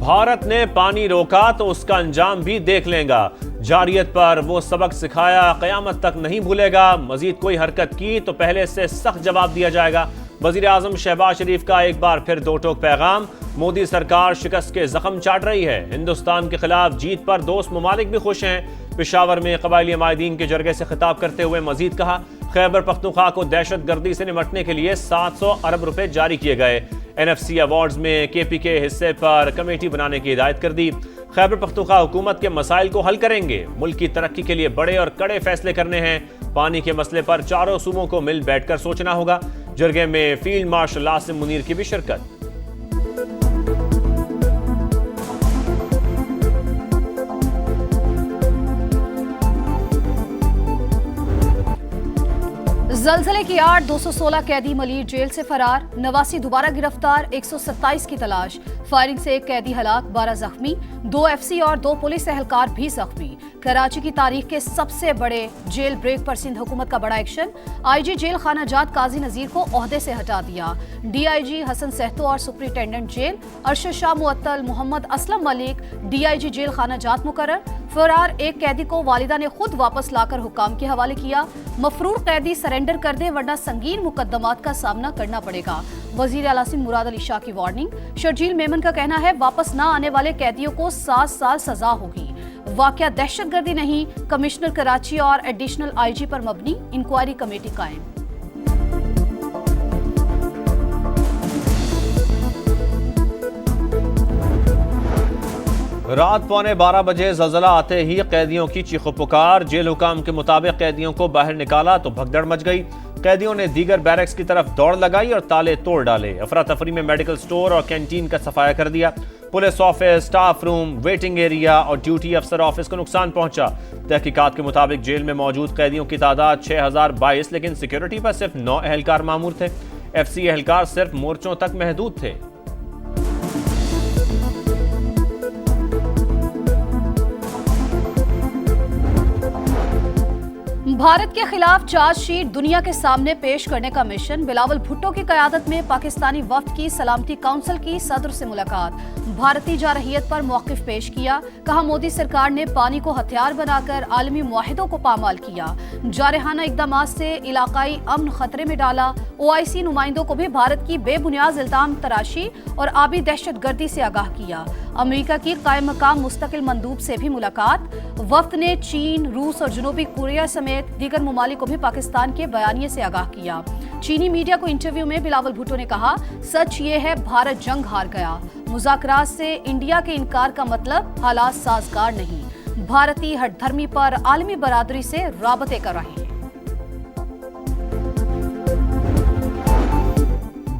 भारत ने पानी रोका तो उसका अंजाम भी देख लेगा। जारियत पर वो सबक सिखाया कयामत तक नहीं भूलेगा। मजीद कोई हरकत की तो पहले से सख्त जवाब दिया जाएगा। वजीर आजम शहबाज शरीफ का एक बार फिर दो टोक पैगाम। मोदी सरकार शिकस्त के जख्म चाट रही है। हिंदुस्तान के खिलाफ जीत पर दोस्त ममालिक भी खुश हैं। पेशावर में कबायली माहिदीन के जरगे से खिताब करते हुए मजीद कहा, खैबर पख्तूनख्वा को दहशत गर्दी से निपटने के लिए 700 अरब रुपए जारी किए गए। NFC अवार्ड्स में KP के हिस्से पर कमेटी बनाने की हिदायत कर दी। खैबर पख्तूनख्वा हुकूमत के मसाइल को हल करेंगे। मुल्क की तरक्की के लिए बड़े और कड़े फैसले करने हैं। पानी के मसले पर चारों सूबों को मिल बैठकर सोचना होगा। जरगे में फील्ड मार्शल आसिम मुनीर की भी शिरकत। जलजले की आड़ 216 कैदी मलिर जेल से फरार। 89 दोबारा गिरफ्तार, 127 की तलाश। फायरिंग से एक कैदी हलाक, 12 जख्मी। 2 FC और 2 पुलिस एहलकार भी जख्मी। कराची की तारीख के सबसे बड़े जेल ब्रेक पर सिंध हुकूमत का बड़ा एक्शन। IG जेल खाना जात काजी नजीर को ओहदे से हटा दिया। DIG हसन सहतो और सुपरिटेंडेंट जेल अरशद शाह मुअत्तल, मोहम्मद असलम मलिक DIG जेल खाना जात मुकर्रर। फरार एक कैदी को वालिदा ने खुद वापस लाकर हुकाम के हवाले किया। मफरूर कैदी सरेंडर कर दे वरना संगीन मुकद्दमात का सामना करना पड़ेगा। वजीर आला सिंध मुराद अली शाह की वार्निंग। शर्जील मेमन का कहना है, वापस न आने वाले कैदियों को 7 साल सजा होगी। वाकया दहशतगर्दी नहीं, कमिश्नर कराची और एडिशनल IG पर मबनी इंक्वायरी कमेटी कायम। रात 11:15 बजे ज़लज़ला आते ही कैदियों की चीखो पुकार। जेल हुकाम के मुताबिक कैदियों को बाहर निकाला तो भगदड़ मच गई। कैदियों ने दीगर बैरक्स की तरफ दौड़ लगाई और ताले तोड़ डाले। अफरा तफरी में मेडिकल स्टोर और कैंटीन का सफाया कर दिया। Police office, staff room, waiting area और ड्यूटी अफसर ऑफिस को नुकसान पहुंचा। तहकीकात के मुताबिक जेल में मौजूद कैदियों की तादाद 6022, लेकिन सिक्योरिटी पर सिर्फ 9 एहलकार मामूर थे। FC एहलकार सिर्फ मोर्चों तक महदूद थे। भारत के खिलाफ चार्जशीट दुनिया के सामने पेश करने का मिशन। बिलावल भुट्टो की क़यादत में पाकिस्तानी वफ्द की सलामती काउंसिल की सदर से मुलाकात। भारतीय जारहियत पर मौक़िफ़ पेश किया। कहा, मोदी सरकार ने पानी को हथियार बनाकर आलमी मुआहिदों को पामाल किया। जारहाना इक़दामात से इलाकाई अमन खतरे में डाला। OIC नुमाइंदों को भी भारत की बेबुनियाद इल्ज़ाम तराशी और आबी दहशत गर्दी से आगाह किया। अमेरिका की कायम मकाम मुस्तकिल मंदूब से भी मुलाकात। वफ्द ने चीन, रूस और जनूबी कोरिया समेत दीगर ममालिक को भी पाकिस्तान के बयानिए से आगाह किया। चीनी मीडिया को इंटरव्यू में बिलावल भुट्टो ने कहा, सच ये है भारत जंग हार गया। मुज़ाकरात से इंडिया के इनकार का मतलब हालात साजगार नहीं। भारतीय हठधर्मी पर आलमी बरादरी से राबते कर रहे हैं।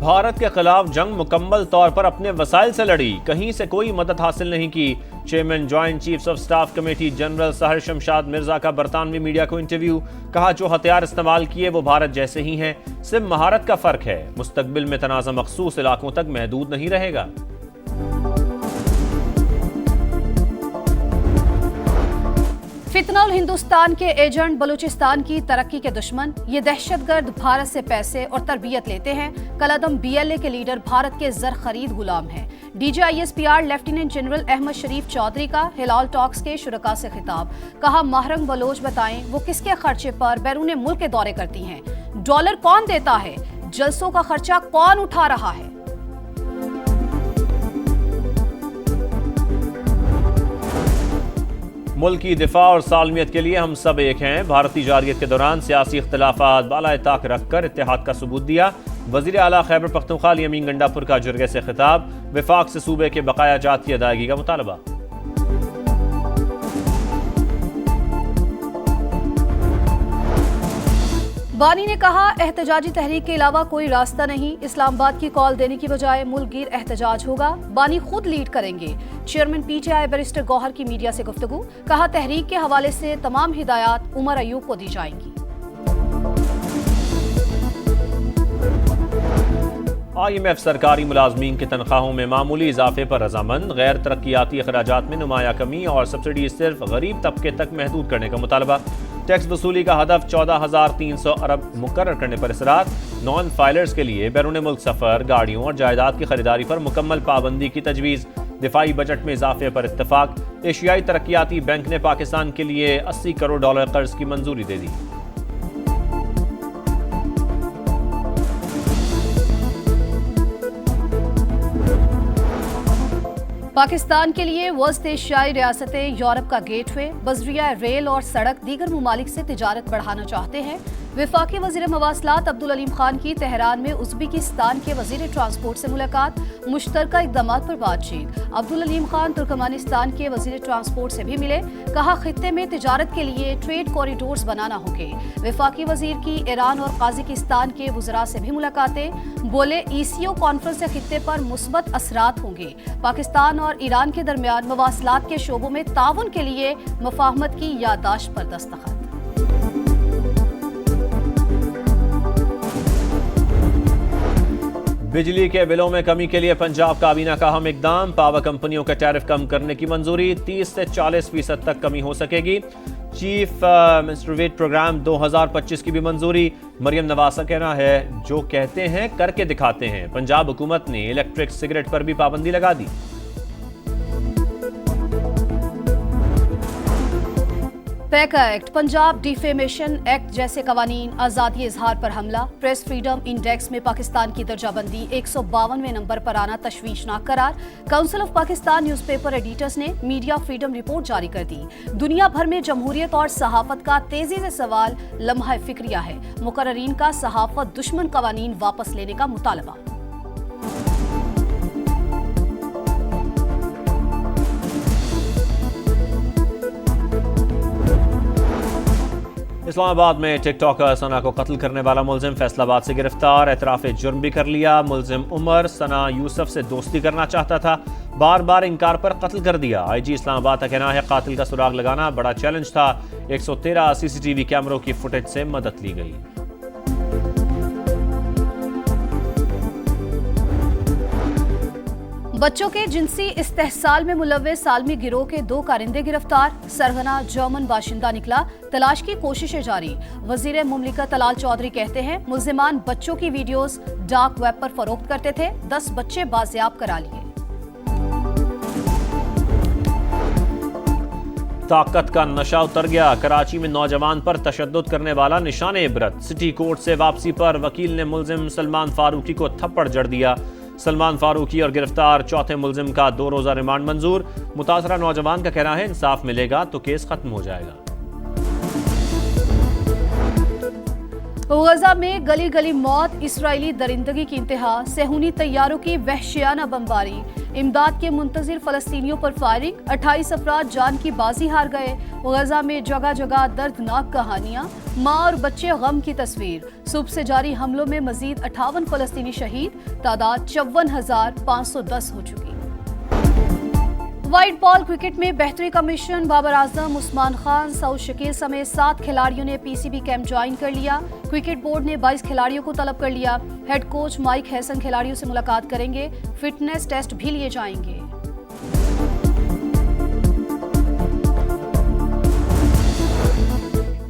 भारत के खिलाफ जंग मुकम्मल तौर पर अपने वसाइल से लड़ी, कहीं से कोई मदद हासिल नहीं की। Chairman joint chiefs of staff committee general सहर शमशाद मिर्जा का बरतानवी मीडिया को इंटरव्यू। कहा, जो हथियार इस्तेमाल किए वो भारत जैसे ही हैं, सिर्फ महारत का फर्क है। मुस्तकबिल में तनाज़ा मखसूस इलाकों तक महदूद नहीं रहेगा। फितनउल हिंदुस्तान के एजेंट बलूचिस्तान की तरक्की के दुश्मन। ये दहशतगर्द भारत से पैसे और तरबियत लेते हैं। कलअदम BLA के लीडर भारत के जर खरीद गुलाम हैं। DG ISPR lieutenant general Ahmed Sharif Chaudhry का हिलाल टॉक्स के शुरका से खिताब। कहा, महरंग बलोच बताएं वो किसके खर्चे पर बैरून मुल्क के दौरे करती हैं। डॉलर कौन देता है, जलसों का खर्चा कौन उठा रहा है। मुल्क की दिफा और सालमियत के लिए हम सब एक हैं। भारतीय जारियत के दौरान सियासी इख्तलाफात बालाए ताक रखकर इत्तेहाद का सबूत दिया। वज़ीर आला खैबर पख्तूनख्वा अमीन गंडापुर का जरगे से खिताब। विफाक से सूबे के बकाया जात की अदायगी का मुतालबा। बानी ने कहा, एहतजाजी तहरीक के अलावा कोई रास्ता नहीं। इस्लामाबाद की कॉल देने की बजाय मुल्क गिर एहतजाज होगा। बानी खुद लीड करेंगे। चेयरमैन PTI बैरिस्टर गौहर की मीडिया से गुफ्तगू। कहा, तहरीक के हवाले से तमाम हिदायत उमर अयूब को दी जाएंगी। IMF सरकारी मुलाजमीन की तनख्वाहों में मामूली इजाफे पर रजामंद। गैर तरक्याती अखराजात में नुमाया कमी और सब्सिडी सिर्फ गरीब तबके तक महदूद करने का मुतालबा। टैक्स वसूली का हदफ 14,300 अरब मुकर्रर करने पर इसरार। नॉन फाइलर्स के लिए बैरून मुल्क सफर, गाड़ियों और जायदाद की खरीदारी पर मुकम्मल पाबंदी की तजवीज़। दिफाई बजट में इजाफे पर इत्तफाक। एशियाई तरक्याती बैंक ने पाकिस्तान के लिए $80 करोड़ कर्ज की मंजूरी दे दी। पाकिस्तान के लिए वस्त एशियाई रियासतें यूरोप का गेटवे, बजरिया रेल और सड़क दीगर ममालिक से तिजारत बढ़ाना चाहते हैं। वफाकी वजीर मवासलात अब्दुल अलीम खान की तेहरान में उज़्बेकिस्तान के वजीर ट्रांसपोर्ट से मुलाकात, मुश्तरका इक़दामात पर बातचीत। अब्दुल अलीम खान तुर्कमानिस्तान के वजीर ट्रांसपोर्ट से भी मिले, कहा खित्ते में तिजारत के लिए ट्रेड कॉरिडोर्स बनाना होंगे। वफाकी वजीर की ईरान और काज़ाकिस्तान के वज़रा से भी मुलाकातें, बोले ECO कॉन्फ्रेंस से खित्ते पर मुस्बत असरात होंगे। पाकिस्तान और ईरान के दरमियान मवासलात के शोबों में ताउन के लिए मफाहमत की याददाश्त पर दस्तखत। बिजली के बिलों में कमी के लिए पंजाब काबीना का अहम इकदाम, पावर कंपनियों का टैरिफ कम करने की मंजूरी, 30 से 40% तक कमी हो सकेगी। चीफ मिनिस्टर प्रोग्राम 2025 की भी मंजूरी। मरियम नवाज का कहना है जो कहते हैं करके दिखाते हैं। पंजाब हुकूमत ने इलेक्ट्रिक सिगरेट पर भी पाबंदी लगा दी। PECA act, Punjab defamation act जैसे कवानीन, आज़ादी इजहार पर हमला, प्रेस फ्रीडम इंडेक्स में पाकिस्तान की दर्जाबंदी 152वें नंबर पर आना तशवीशनाक करार। Council of Pakistan newspaper editors ने मीडिया फ्रीडम रिपोर्ट जारी कर दी। दुनिया भर में जमहूरियत और सहाफत का तेजी से सवाल लम्हा फिक्रिया है। मुकर्रीन का सहाफत दुश्मन कवानीन वापस लेने का मुतालबा। इस्लामाबाद में टिकटॉकर सना को कत्ल करने वाला मुलजिम फैसलाबाद से गिरफ्तार, एतराफ जुर्म भी कर लिया। मुलजिम उमर सना यूसुफ से दोस्ती करना चाहता था, बार बार इनकार पर कत्ल कर दिया। IG इस्लामाबाद का कहना है कातिल का सुराग लगाना बड़ा चैलेंज था। 113 CCTV कैमरों की फुटेज से मदद ली गई। बच्चों के जिनसी इस्तेहसाल में मुलव्वस सालमी गिरोह के 2 कारिंदे गिरफ्तार, सरगना जर्मन बाशिंदा निकला, तलाश की कोशिशें जारी। वजीर मुमलिकत तलाल चौधरी कहते हैं मुल्जिमान बच्चों की वीडियोस डार्क वेब पर फरोख्त करते थे, 10 बच्चे बाजियाब करा लिए। ताकत का नशा उतर गया, कराची में नौजवान पर तशद्दुद करने वाला निशाने इबरत। सिटी कोर्ट से वापसी पर वकील ने मुलजिम सलमान फारूकी को थप्पड़ जड़ दिया। सलमान फारूकी और गिरफ्तार चौथे मुलजिम का 2 रोजा रिमांड मंजूर। मुतासरा नौजवान का कहना है इंसाफ मिलेगा तो केस खत्म हो जाएगा। गजा में गली गली मौत, इसराइली दरिंदगी की इंतहा, सेहूनी तैयारों की वहशियाना बमबारी, इमदाद के मुंतजिर फलस्तीनियों पर फायरिंग, 28 अफराद जान की बाजी हार गए। गजा में जगह जगह दर्दनाक कहानियां, माँ और बच्चे गम की तस्वीर। सुबह से जारी हमलों में मजीद 58 फलस्तीनी शहीद, तादाद 54,510 हो चुकी। व्हाइट बॉल क्रिकेट में बेहतरी का मिशन, बाबर आजम, उस्मान खान, सऊद शकील समेत 7 खिलाड़ियों ने PCB कैंप ज्वाइन कर लिया। क्रिकेट बोर्ड ने 22 खिलाड़ियों को तलब कर लिया। हेड कोच माइक हैसन खिलाड़ियों से मुलाकात करेंगे, फिटनेस टेस्ट भी लिए जाएंगे।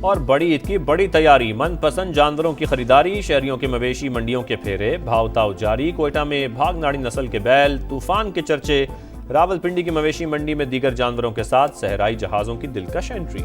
और बड़ी ईद की बड़ी तैयारी, मनपसंद जानवरों की खरीदारी, शहरियों के मवेशी मंडियों के फेरे, भाव-ताव जारी। कोयटा में भागनाड़ी नस्ल के बैल, तूफान के चर्चे। रावलपिंडी की मवेशी मंडी में दीगर जानवरों के साथ सहराई जहाजों की दिलकश एंट्री।